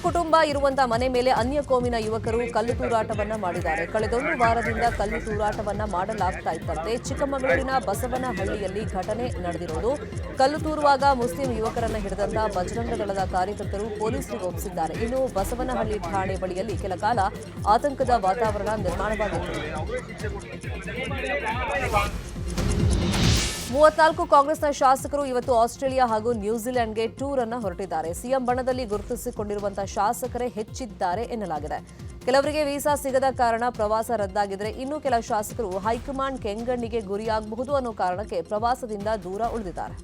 ಕುಟುಂಬ ಇರುವಂತಹ ಮನೆ ಮೇಲೆ ಅನ್ಯ ಕೋಮಿನ ಯುವಕರು ಕಲ್ಲು ತೂರಾಟವನ್ನ ಮಾಡಿದ್ದಾರೆ. ಕಳೆದೊಂದು ವಾರದಿಂದ ಕಲ್ಲು ತೂರಾಟವನ್ನ ಮಾಡಲಾಗ್ತಾ ಇದ್ದಂತೆ ಚಿಕ್ಕಮಗಳೂರಿನ ಬಸವನಹಳ್ಳಿಯಲ್ಲಿ ಘಟನೆ ನಡೆದಿರೋದು. ಕಲ್ಲು ತೂರುವಾಗ ಮುಸ್ಲಿಂ ಯುವಕರನ್ನ ಹಿಡಿದಂತಹ ಬಜರಂಗ ದಳದ ಕಾರ್ಯಕರ್ತರು ಪೊಲೀಸರಿಗೆ ಒಪ್ಪಿಸಿದ್ದಾರೆ. ಇನ್ನು ಬಸವನಹಳ್ಳಿ ಠಾಣೆ ಬಳಿಯಲ್ಲಿ ಕೆಲ ಕಾಲ ಆತಂಕದ ವಾತಾವರಣ ನಿರ್ಮಾಣವಾಗಿತ್ತು. 34 ಕಾಂಗ್ರೆಸ್ನ ಶಾಸಕರು ಇವತ್ತು ಆಸ್ಟ್ರೇಲಿಯಾ ಹಾಗೂ ನ್ಯೂಜಿಲೆಂಡ್ಗೆ ಟೂರ್ ಅನ್ನು ಹೊರಟಿದ್ದಾರೆ. ಸಿಎಂ ಬಣದಲ್ಲಿ ಗುರುತಿಸಿಕೊಂಡಿರುವಂತಹ ಶಾಸಕರೇ ಹೆಚ್ಚಿದ್ದಾರೆ ಎನ್ನಲಾಗಿದೆ. ಕೆಲವರಿಗೆ ವೀಸಾ ಸಿಗದ ಕಾರಣ ಪ್ರವಾಸ ರದ್ದಾಗಿದ್ರೆ ಇನ್ನು ಕೆಲ ಶಾಸಕರು ಹೈಕಮಾಂಡ್ ಕೆಂಗಣ್ಣಿಗೆ ಗುರಿಯಾಗಬಹುದು ಅನ್ನೋ ಕಾರಣಕ್ಕೆ ಪ್ರವಾಸದಿಂದ ದೂರ ಉಳಿದಿದ್ದಾರೆ.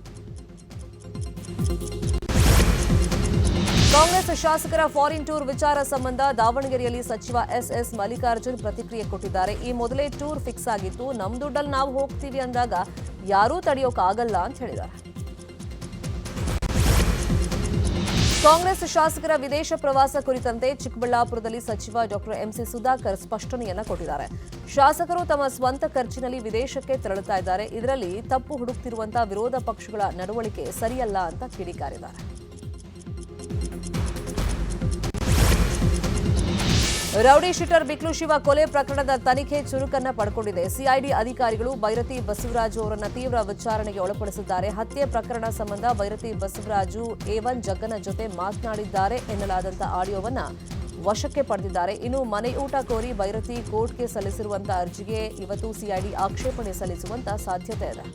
ಕಾಂಗ್ರೆಸ್ ಶಾಸಕರ ಫಾರಿನ್ ಟೂರ್ ವಿಚಾರ ಸಂಬಂಧ ದಾವಣಗೆರೆಯಲ್ಲಿ ಸಚಿವ ಎಸ್ ಮಲ್ಲಿಕಾರ್ಜುನ್ ಪ್ರತಿಕ್ರಿಯೆ ಕೊಟ್ಟಿದ್ದಾರೆ. ಈ ಮೊದಲೇ ಟೂರ್ ಫಿಕ್ಸ್ ಆಗಿತ್ತು, ನಮ್ ದುಡ್ಡಲ್ಲಿ ನಾವು ಹೋಗ್ತೀವಿ ಅಂದಾಗ ಯಾರೂ ತಡೆಯೋಕ್ಕಾಗಲ್ಲ ಅಂತ ಹೇಳಿದ್ದಾರೆ. ಕಾಂಗ್ರೆಸ್ ಶಾಸಕರ ವಿದೇಶ ಪ್ರವಾಸ ಕುರಿತಂತೆ ಚಿಕ್ಕಬಳ್ಳಾಪುರದಲ್ಲಿ ಸಚಿವ ಡಾಕ್ಟರ್ ಎಂಸಿ ಸುಧಾಕರ್ ಸ್ಪಷ್ಟನೆಯನ್ನ ಕೊಟ್ಟಿದ್ದಾರೆ. ಶಾಸಕರು ತಮ್ಮ ಸ್ವಂತ ಖರ್ಚಿನಲ್ಲಿ ವಿದೇಶಕ್ಕೆ ತೆರಳುತ್ತಾ ಇದ್ದಾರೆ. ಇದರಲ್ಲಿ ತಪ್ಪು ಹುಡುಕ್ತಿರುವಂತಹ ವಿರೋಧ ಪಕ್ಷಗಳ ನಡವಳಿಕೆ ಸರಿಯಲ್ಲ ಅಂತ ಕಿಡಿಕಾರಿದ್ದಾರೆ. ರೌಡಿ ಶೀಟರ್ ಬಿಕ್ಲು ಶಿವ ಕೊಲೆ ಪ್ರಕರಣದ ತನಿಖೆ ಚುರುಕನ್ನ ಪಡ್ಕೊಂಡಿದೆ. ಸಿಐಡಿ ಅಧಿಕಾರಿಗಳು ಬೈರತಿ ಬಸವರಾಜು ಅವರನ್ನ ತೀವ್ರ ವಿಚಾರಣೆಗೆ ಒಳಪಡಿಸಿದ್ದಾರೆ. ಹತ್ಯೆ ಪ್ರಕರಣ ಸಂಬಂಧ ಬೈರತಿ ಬಸವರಾಜು A1 ಜಗ್ಗನ ಜೊತೆ ಮಾತನಾಡಿದ್ದಾರೆ ಎನ್ನಲಾದಂತಹ ಆಡಿಯೋವನ್ನ ವಶಕ್ಕೆ ಪಡೆದಿದ್ದಾರೆ. ಇನ್ನು ಮನೆ ಊಟ ಕೋರಿ ಬೈರತಿ ಕೋರ್ಟ್ಗೆ ಸಲ್ಲಿಸಿರುವಂತಹ ಅರ್ಜಿಗೆ ಇವತ್ತು ಸಿಐಡಿ ಆಕ್ಷೇಪಣೆ ಸಲ್ಲಿಸುವಂತ ಸಾಧ್ಯತೆ ಇದೆ.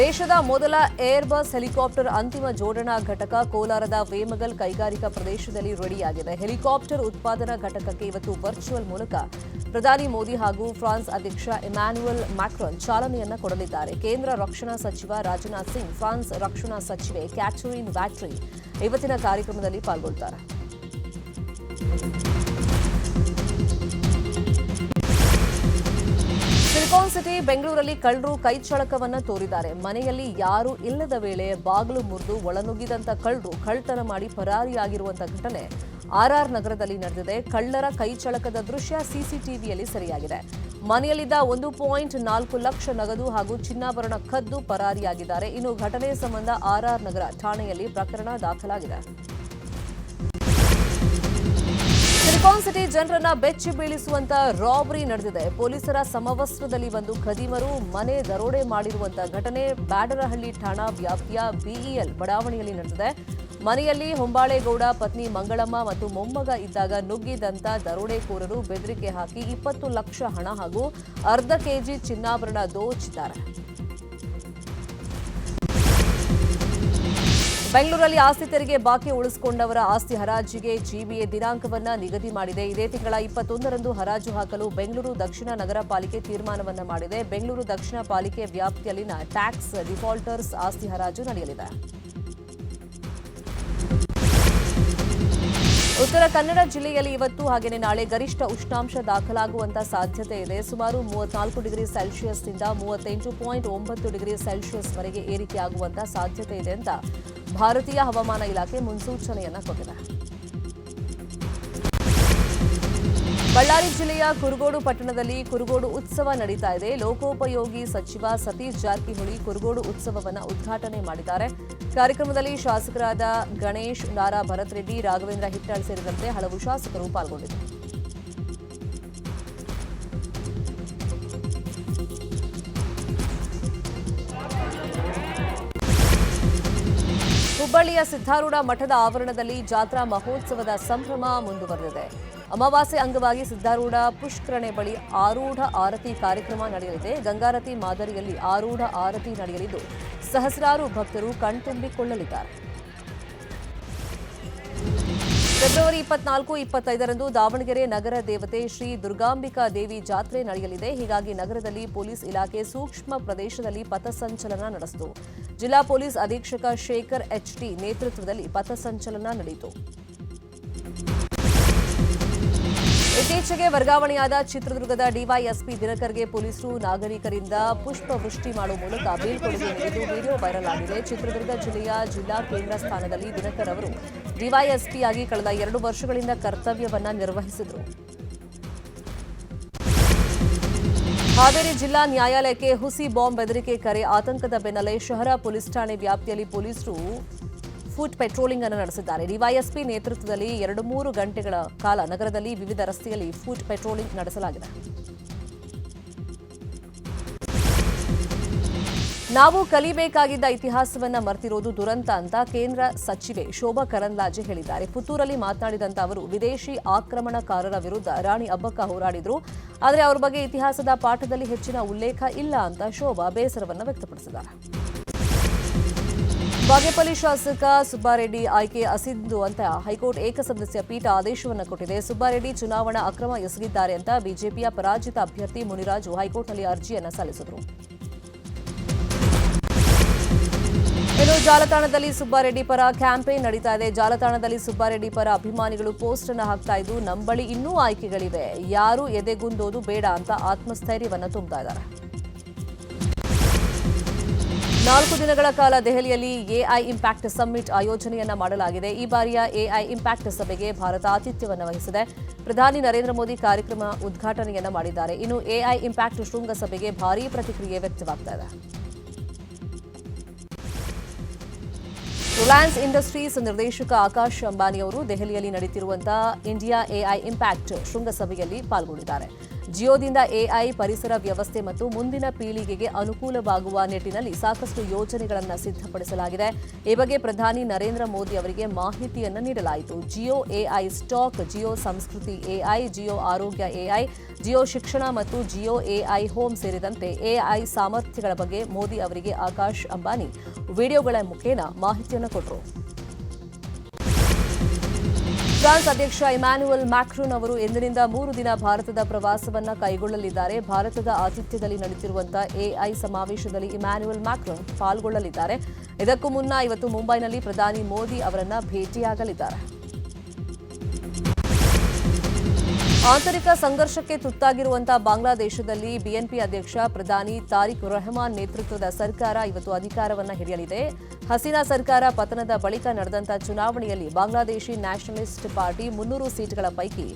ದೇಶದ ಮೊದಲ ಏರ್ ಬಸ್ ಹೆಲಿಕಾಪ್ಟರ್ ಅಂತಿಮ ಜೋಡಣಾ ಘಟಕ ಕೋಲಾರದ ವೇಮಗಲ್ ಕೈಗಾರಿಕಾ ಪ್ರದೇಶದಲ್ಲಿ ರೆಡಿಯಾಗಿದೆ. ಹೆಲಿಕಾಪ್ಟರ್ ಉತ್ಪಾದನಾ ಘಟಕಕ್ಕೆ ಇವತ್ತು ವರ್ಚುವಲ್ ಮೂಲಕ ಪ್ರಧಾನಿ ಮೋದಿ ಹಾಗೂ ಫ್ರಾನ್ಸ್ ಅಧ್ಯಕ್ಷ ಇಮ್ಯಾನ್ಯುಯಲ್ ಮ್ಯಾಕ್ರಾನ್ ಚಾಲನೆಯನ್ನ ಕೊಡಲಿದ್ದಾರೆ. ಕೇಂದ್ರ ರಕ್ಷಣಾ ಸಚಿವ ರಾಜನಾಥ್ ಸಿಂಗ್, ಫ್ರಾನ್ಸ್ ರಕ್ಷಣಾ ಸಚಿವೆ ಕ್ಯಾಥರೀನ್ ವ್ಯಾಟ್ರಿ ಇವತ್ತಿನ ಕಾರ್ಯಕ್ರಮದಲ್ಲಿ ಪಾಲ್ಗೊಳ್ಳುತ್ತಾರೆ. ಸಿಲಿಕಾನ್ ಸಿಟಿ ಬೆಂಗಳೂರಲ್ಲಿ ಕಳ್ಳರು ಕೈಚಳಕವನ್ನ ತೋರಿದ್ದಾರೆ. ಮನೆಯಲ್ಲಿ ಯಾರೂ ಇಲ್ಲದ ವೇಳೆ ಬಾಗಿಲು ಮುರಿದು ಒಳನುಗ್ಗಿದಂತ ಕಳ್ಳರು ಕಳ್ಳತನ ಮಾಡಿ ಪರಾರಿಯಾಗಿರುವಂತಹ ಘಟನೆ ಆರ್ಆರ್ ನಗರದಲ್ಲಿ ನಡೆದಿದೆ. ಕಳ್ಳರ ಕೈಚಳಕದ ದೃಶ್ಯ ಸಿಸಿಟಿವಿಯಲ್ಲಿ ಸೆರೆಯಾಗಿದೆ. ಮನೆಯಲ್ಲಿದ್ದ 1.4 ಲಕ್ಷ ನಗದು ಹಾಗೂ ಚಿನ್ನಾಭರಣ ಕದ್ದು ಪರಾರಿಯಾಗಿದ್ದಾರೆ. ಇನ್ನು ಘಟನೆ ಸಂಬಂಧ ಆರ್ಆರ್ ನಗರ ಠಾಣೆಯಲ್ಲಿ ಪ್ರಕರಣ ದಾಖಲಾಗಿದೆ. ಸಿಲಿಕಾನ್ ಸಿಟಿ ಜನರನ್ನ ಬೆಚ್ಚಿ ಬೀಳಿಸುವಂತ ರಾಬರಿ ನಡೆದಿದೆ. ಪೊಲೀಸರ ಸಮವಸ್ತ್ರದಲ್ಲಿ ಬಂದು ಖದೀಮರು ಮನೆ ದರೋಡೆ ಮಾಡಿರುವಂತಹ ಘಟನೆ ಬ್ಯಾಡರಹಳ್ಳಿ ಠಾಣಾ ವ್ಯಾಪ್ತಿಯ ಬಿಇಎಲ್ ಬಡಾವಣೆಯಲ್ಲಿ ನಡೆದಿದೆ. ಮನೆಯಲ್ಲಿ ಹೊಂಬಾಳೇಗೌಡ ಪತ್ನಿ ಮಂಗಳಮ್ಮ ಮತ್ತು ಮೊಮ್ಮಗ ಇದ್ದಾಗ ನುಗ್ಗಿದಂತ ದರೋಡೆಕೋರರು ಬೆದರಿಕೆ ಹಾಕಿ 20 ಲಕ್ಷ ಹಣ ಹಾಗೂ ಅರ್ಧ ಕೆಜಿ ಚಿನ್ನಾಭರಣ ದೋಚಿದ್ದಾರೆ. ಬೆಂಗಳೂರಲ್ಲಿ ಆಸ್ತಿ ತೆರಿಗೆ ಬಾಕಿ ಉಳಿಸಿಕೊಂಡವರ ಆಸ್ತಿ ಹರಾಜಿಗೆ ಜಿಬಿಎ ದಿನಾಂಕವನ್ನ ನಿಗದಿ ಮಾಡಿದೆ. ಇದೇ ತಿಂಗಳ 21ರಂದು ಹರಾಜು ಹಾಕಲು ಬೆಂಗಳೂರು ದಕ್ಷಿಣ ನಗರ ಪಾಲಿಕೆ ತೀರ್ಮಾನವನ್ನ ಮಾಡಿದೆ. ಬೆಂಗಳೂರು ದಕ್ಷಿಣ ಪಾಲಿಕೆ ವ್ಯಾಪ್ತಿಯಲ್ಲಿನ ಟ್ಯಾಕ್ಸ್ ಡಿಫಾಲ್ಟರ್ಸ್ ಆಸ್ತಿ ಹರಾಜು ನಡೆಯಲಿದೆ. ಉತ್ತರ ಕನ್ನಡ ಜಿಲ್ಲೆಯಲ್ಲಿ ಇವತ್ತು ಹಾಗೆಯೇ ನಾಳೆ ಗರಿಷ್ಠ ಉಷ್ಣಾಂಶ ದಾಖಲಾಗುವಂತಹ ಸಾಧ್ಯತೆ ಇದೆ. ಸುಮಾರು 34 ಡಿಗ್ರಿ ಸೆಲ್ಸಿಯಸ್ನಿಂದ 38.9 ಡಿಗ್ರಿ ಸೆಲ್ಸಿಯಸ್ ವರೆಗೆ ಏರಿಕೆಯಾಗುವಂತಹ ಸಾಧ್ಯತೆ ಇದೆ ಅಂತ ಭಾರತೀಯ ಹವಾಮಾನ ಇಲಾಖೆ ಮುನ್ಸೂಚನೆಯನ್ನ ಕೊಟ್ಟಿದೆ. ಬಳ್ಳಾರಿ ಜಿಲ್ಲೆಯ ಕುರುಗೋಡು ಪಟ್ಟಣದಲ್ಲಿ ಕುರುಗೋಡು ಉತ್ಸವ ನಡೀತಾ ಇದೆ. ಲೋಕೋಪಯೋಗಿ ಸಚಿವ ಸತೀಶ್ ಜಾರಕಿಹೊಳಿ ಕುರುಗೋಡು ಉತ್ಸವವನ್ನು ಉದ್ಘಾಟನೆ ಮಾಡಿದ್ದಾರೆ. ಕಾರ್ಯಕ್ರಮದಲ್ಲಿ ಶಾಸಕರಾದ ಗಣೇಶ್, ನಾರಾ ಭರತ್ ರೆಡ್ಡಿ, ರಾಘವೇಂದ್ರ ಹಿಟ್ನಾಳ್ ಸೇರಿದಂತೆ ಹಲವು ಶಾಸಕರು ಪಾಲ್ಗೊಂಡಿದ್ದರು. ಹುಬ್ಬಳ್ಳಿಯ ಸಿದ್ಧಾರೂಢ ಮಠದ ಆವರಣದಲ್ಲಿ ಜಾತ್ರಾ ಮಹೋತ್ಸವದ ಸಂಭ್ರಮ ಮುಂದುವರೆದಿದೆ. ಅಮಾವಾಸ್ಯೆ ಅಂಗವಾಗಿ ಸಿದ್ಧಾರೂಢ ಪುಷ್ಕರಣೆ ಬಳಿ ಆರೂಢ ಆರತಿ ಕಾರ್ಯಕ್ರಮ ನಡೆಯಲಿದೆ. ಗಂಗಾರತಿ ಮಾದರಿಯಲ್ಲಿ ಆರೂಢ ಆರತಿ ನಡೆಯಲಿದ್ದು ಸಹಸ್ರಾರು ಭಕ್ತರು ಕಣ್ತುಂಬಿಕೊಳ್ಳಲಿದ್ದಾರೆ. ಫೆಬ್ರವರಿ 24-25ರಂದು ದಾವಣಗೆರೆ ನಗರ ದೇವತೆ ಶ್ರೀ ದುರ್ಗಾಂಬಿಕಾ ದೇವಿ ಜಾತ್ರೆ ನಡೆಯಲಿದೆ. ಹೀಗಾಗಿ ನಗರದಲ್ಲಿ ಪೊಲೀಸ್ ಇಲಾಖೆ ಸೂಕ್ಷ್ಮ ಪ್ರದೇಶದಲ್ಲಿ ಪಥಸಂಚಲನ ನಡೆಸಿತು. ಜಿಲ್ಲಾ ಪೊಲೀಸ್ ಅಧೀಕ್ಷಕ ಶೇಖರ್ ಎಚ್ಟಿ ನೇತೃತ್ವದಲ್ಲಿ ಪಥಸಂಚಲನ ನಡೆಯಿತು. ಇತ್ತೀಚೆಗೆ ವರ್ಗಾವಣೆಯಾದ ಚಿತ್ರದುರ್ಗದ ಡಿವೈಎಸ್ಪಿ ದಿನಕರ್ಗೆ ಪೊಲೀಸರು ನಾಗರಿಕರಿಂದ ಪುಷ್ಪವೃಷ್ಟಿ ಮಾಡುವ ಮೂಲಕ ಬೀಳ್ಕೊಡುಗೆ ನೀಡಿದ್ದು ವಿಡಿಯೋ ವೈರಲ್ ಆಗಿದೆ. ಚಿತ್ರದುರ್ಗ ಜಿಲ್ಲೆಯ ಜಿಲ್ಲಾ ಕೇಂದ್ರ ಸ್ಥಾನದಲ್ಲಿ ದಿನಕರ್ ಅವರು ಡಿವೈಎಸ್ಪಿಯಾಗಿ ಕಳೆದ 2 ವರ್ಷಗಳಿಂದ ಕರ್ತವ್ಯವನ್ನ ನಿರ್ವಹಿಸಿದರು. ಹಾವೇರಿ ಜಿಲ್ಲಾ ನ್ಯಾಯಾಲಯಕ್ಕೆ ಹುಸಿ ಬಾಂಬ್ ಬೆದರಿಕೆ ಕರೆ ಆತಂಕದ ಬೆನ್ನಲ್ಲೇ ಶಹರ ಪೊಲೀಸ್ ಠಾಣೆ ವ್ಯಾಪ್ತಿಯಲ್ಲಿ ಪೊಲೀಸರು ಫುಟ್ ಪೆಟ್ರೋಲಿಂಗ್ ಅನ್ನು ನಡೆಸಿದ್ದಾರೆ. ಡಿವೈಎಸ್ಪಿ ನೇತೃತ್ವದಲ್ಲಿ 2-3 ಗಂಟೆಗಳ ಕಾಲ ನಗರದಲ್ಲಿ ವಿವಿಧ ರಸ್ತೆಯಲ್ಲಿ ಫುಟ್ ಪೆಟ್ರೋಲಿಂಗ್ ನಡೆಸಲಾಗಿದೆ. ನಾವು ಕಲಿಬೇಕಾಗಿದ್ದ ಇತಿಹಾಸವನ್ನ ಮರೆತಿರೋದು ದುರಂತ ಅಂತ ಕೇಂದ್ರ ಸಚಿವೆ ಶೋಭಾ ಕರಂದ್ಲಾಜೆ ಹೇಳಿದ್ದಾರೆ. ಪುತ್ತೂರಲ್ಲಿ ಮಾತನಾಡಿದಂತ ಅವರು ವಿದೇಶಿ ಆಕ್ರಮಣಕಾರರ ವಿರುದ್ಧ ರಾಣಿ ಅಬ್ಬಕ್ಕ ಹೋರಾಡಿದ್ರು, ಆದರೆ ಅವರ ಬಗ್ಗೆ ಇತಿಹಾಸದ ಪಾಠದಲ್ಲಿ ಹೆಚ್ಚಿನ ಉಲ್ಲೇಖ ಇಲ್ಲ ಅಂತ ಶೋಭಾ ಬೇಸರವನ್ನು ವ್ಯಕ್ತಪಡಿಸಿದ್ದಾರೆ. ಬಾಗೇಪಲ್ಲಿ ಶಾಸಕ ಸುಬ್ಬಾರೆಡ್ಡಿ ಆಯ್ಕೆ ಅಸಿಂಧು ಅಂತ ಹೈಕೋರ್ಟ್ ಏಕಸದಸ್ಯ ಪೀಠ ಆದೇಶವನ್ನು ಕೊಟ್ಟಿದೆ. ಸುಬ್ಬಾರೆಡ್ಡಿ ಚುನಾವಣಾ ಅಕ್ರಮ ಎಸಗಿದ್ದಾರೆ ಅಂತ ಬಿಜೆಪಿಯ ಪರಾಜಿತ ಅಭ್ಯರ್ಥಿ ಮುನಿರಾಜು ಹೈಕೋರ್ಟ್ನಲ್ಲಿ ಅರ್ಜಿಯನ್ನು ಸಲ್ಲಿಸಿದರು. ಇನ್ನು ಜಾಲತಾಣದಲ್ಲಿ ಸುಬ್ಬಾರೆಡ್ಡಿ ಪರ ಕ್ಯಾಂಪೇನ್ ನಡೀತಾ ಇದೆ. ಜಾಲತಾಣದಲ್ಲಿ ಸುಬ್ಬಾರೆಡ್ಡಿ ಪರ ಅಭಿಮಾನಿಗಳು ಪೋಸ್ಟ್ ಅನ್ನು ಹಾಕ್ತಾ ಇದ್ದು, ನಂಬಳಿ ಇನ್ನೂ ಆಯ್ಕೆಗಳಿವೆ, ಯಾರು ಎದೆಗುಂದೋದು ಬೇಡ ಅಂತ ಆತ್ಮಸ್ಥೈರ್ಯವನ್ನು ತುಂಬುತ್ತಾ ಇದ್ದಾರೆ. 4 ದಿನಗಳ ಕಾಲ ದೆಹಲಿಯಲ್ಲಿ ಎಐ ಇಂಪ್ಯಾಕ್ಟ್ ಸಮ್ಮಿಟ್ ಆಯೋಜನೆಯನ್ನ ಮಾಡಲಾಗಿದೆ. ಈ ಬಾರಿಯ ಎಐ ಇಂಪ್ಯಾಕ್ಟ್ ಸಭೆಗೆ ಭಾರತ ಆತಿಥ್ಯವನ್ನು ವಹಿಸಿದೆ. ಪ್ರಧಾನಿ ನರೇಂದ್ರ ಮೋದಿ ಕಾರ್ಯಕ್ರಮ ಉದ್ಘಾಟನೆಯನ್ನ ಮಾಡಿದ್ದಾರೆ. ಇನ್ನು ಎಐ ಇಂಪ್ಯಾಕ್ಟ್ ಶೃಂಗಸಭೆಗೆ ಭಾರೀ ಪ್ರತಿಕ್ರಿಯೆ ವ್ಯಕ್ತವಾಗ್ತಾ ಇದೆ. ರಿಲಯನ್ಸ್ ಇಂಡಸ್ಟ್ರೀಸ್ ನಿರ್ದೇಶಕ ಆಕಾಶ್ ಅಂಬಾನಿ ಅವರು ದೆಹಲಿಯಲ್ಲಿ ನಡೆಯುತ್ತಿರುವಂತಹ ಇಂಡಿಯಾ ಎಐ ಇಂಪ್ಯಾಕ್ಟ್ ಶೃಂಗಸಭೆಯಲ್ಲಿ ಪಾಲ್ಗೊಂಡಿದ್ದಾರೆ. ಜಿಯೋದಿಂದ ಎಐ ಪರಿಸರ ವ್ಯವಸ್ಥೆ ಮತ್ತು ಮುಂದಿನ ಪೀಳಿಗೆಗೆ ಅನುಕೂಲವಾಗುವ ನಿಟ್ಟಿನಲ್ಲಿ ಸಾಕಷ್ಟು ಯೋಜನೆಗಳನ್ನು ಸಿದ್ಧಪಡಿಸಲಾಗಿದೆ. ಈ ಬಗ್ಗೆ ಪ್ರಧಾನಿ ನರೇಂದ್ರ ಮೋದಿ ಅವರಿಗೆ ಮಾಹಿತಿಯನ್ನು ನೀಡಲಾಯಿತು. ಜಿಯೋ ಎಐ ಸ್ಟಾಕ್, ಜಿಯೋ ಸಂಸ್ಕೃತಿ ಎಐ, ಜಿಯೋ ಆರೋಗ್ಯ ಎಐ, ಜಿಯೋ ಶಿಕ್ಷಣ ಮತ್ತು ಜಿಯೋ ಎಐ ಹೋಮ್ ಸೇರಿದಂತೆ ಎಐ ಸಾಮರ್ಥ್ಯಗಳ ಬಗ್ಗೆ ಮೋದಿ ಅವರಿಗೆ ಆಕಾಶ್ ಅಂಬಾನಿ ವಿಡಿಯೋಗಳ ಮುಖೇನ ಮಾಹಿತಿಯನ್ನು ಕೊಟ್ಟರು. ಫ್ರಾನ್ಸ್ ಅಧ್ಯಕ್ಷ ಇಮ್ಯಾನ್ಯುಯಲ್ ಮ್ಯಾಕ್ರೂನ್ ಅವರು ಇಂದಿನಿಂದ 3 ದಿನ ಭಾರತದ ಪ್ರವಾಸವನ್ನು ಕೈಗೊಳ್ಳಲಿದ್ದಾರೆ. ಭಾರತದ ಆತಿಥ್ಯದಲ್ಲಿ ನಡೆಯುತ್ತಿರುವಂತಹ ಎಐ ಸಮಾವೇಶದಲ್ಲಿ ಇಮ್ಯಾನ್ಯುಯಲ್ ಮ್ಯಾಕ್ರೂನ್ ಪಾಲ್ಗೊಳ್ಳಲಿದ್ದಾರೆ. ಇದಕ್ಕೂ ಮುನ್ನ ಇವತ್ತು ಮುಂಬೈನಲ್ಲಿ ಪ್ರಧಾನಿ ಮೋದಿ ಅವರನ್ನ ಭೇಟಿಯಾಗಲಿದ್ದಾರೆ. ಆಂತರಿಕ ಸಂಘರ್ಷಕ್ಕೆ ತುತ್ತಾಗಿರುವಂತಹ ಬಾಂಗ್ಲಾದೇಶದಲ್ಲಿ ಬಿಎನ್ಪಿ ಅಧ್ಯಕ್ಷ ಪ್ರಧಾನಿ ತಾರಿಕ್ ರಹಮಾನ್ ನೇತೃತ್ವದ ಸರ್ಕಾರ ಇವತ್ತು ಅಧಿಕಾರವನ್ನು ಹಿಡಿಯಲಿದೆ. ಹಸೀನಾ ಸರ್ಕಾರ ಪತನದ ಬಳಿಕ ನಡೆದಂತಹ ಚುನಾವಣೆಯಲ್ಲಿ ಬಾಂಗ್ಲಾದೇಶಿ ನ್ಯಾಷನಲಿಸ್ಟ್ ಪಾರ್ಟಿ 300 ಸೀಟ್ಗಳ ಪೈಕಿ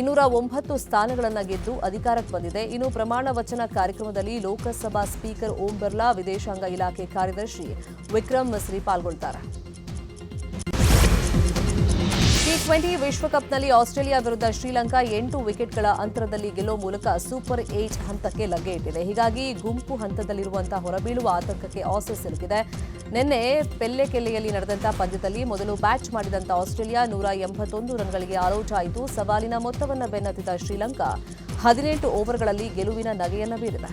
209 ಸ್ಥಾನಗಳನ್ನು ಗೆದ್ದು ಅಧಿಕಾರಕ್ಕೆ ಬಂದಿದೆ. ಇನ್ನು ಪ್ರಮಾಣ ವಚನ ಕಾರ್ಯಕ್ರಮದಲ್ಲಿ ಲೋಕಸಭಾ ಸ್ಪೀಕರ್ ಓಂ ಬಿರ್ಲಾ, ವಿದೇಶಾಂಗ ಇಲಾಖೆ ಕಾರ್ಯದರ್ಶಿ ವಿಕ್ರಮ್ ಮಿಸ್ರಿ ಪಾಲ್ಗೊಳ್ಳುತ್ತಾರೆ. ಟಿ20 ವಿಶ್ವಕಪ್ನಲ್ಲಿ ಆಸ್ಟ್ರೇಲಿಯಾ ವಿರುದ್ಧ ಶ್ರೀಲಂಕಾ 8 ವಿಕೆಟ್ಗಳ ಅಂತರದಲ್ಲಿ ಗೆಲ್ಲುವ ಮೂಲಕ ಸೂಪರ್ 8 ಹಂತಕ್ಕೆ ಲಗ್ಗೆ ಇಟ್ಟಿದೆ. ಹೀಗಾಗಿ ಗುಂಪು ಹಂತದಲ್ಲಿರುವಂತಹ ಹೊರಬೀಳುವ ಆತಂಕಕ್ಕೆ ಆಸೀಸ್ ಸಿಲುಕಿದೆ. ನಿನ್ನೆ ಪೆಲ್ಲೆಕೆಲ್ಲೆಯಲ್ಲಿ ನಡೆದಂತಹ ಪಂದ್ಯದಲ್ಲಿ ಮೊದಲು ಬ್ಯಾಟ್ ಮಾಡಿದಂಥ ಆಸ್ಟ್ರೇಲಿಯಾ 181 ರನ್ಗಳಿಗೆ ಆಲೌಟ್ ಆಯಿತು. ಸವಾಲಿನ ಮೊತ್ತವನ್ನು ಬೆನ್ನತ್ತಿದ ಶ್ರೀಲಂಕಾ 18 ಓವರ್ಗಳಲ್ಲಿ ಗೆಲುವಿನ ನಗೆಯನ್ನು ಬೀರಿದೆ.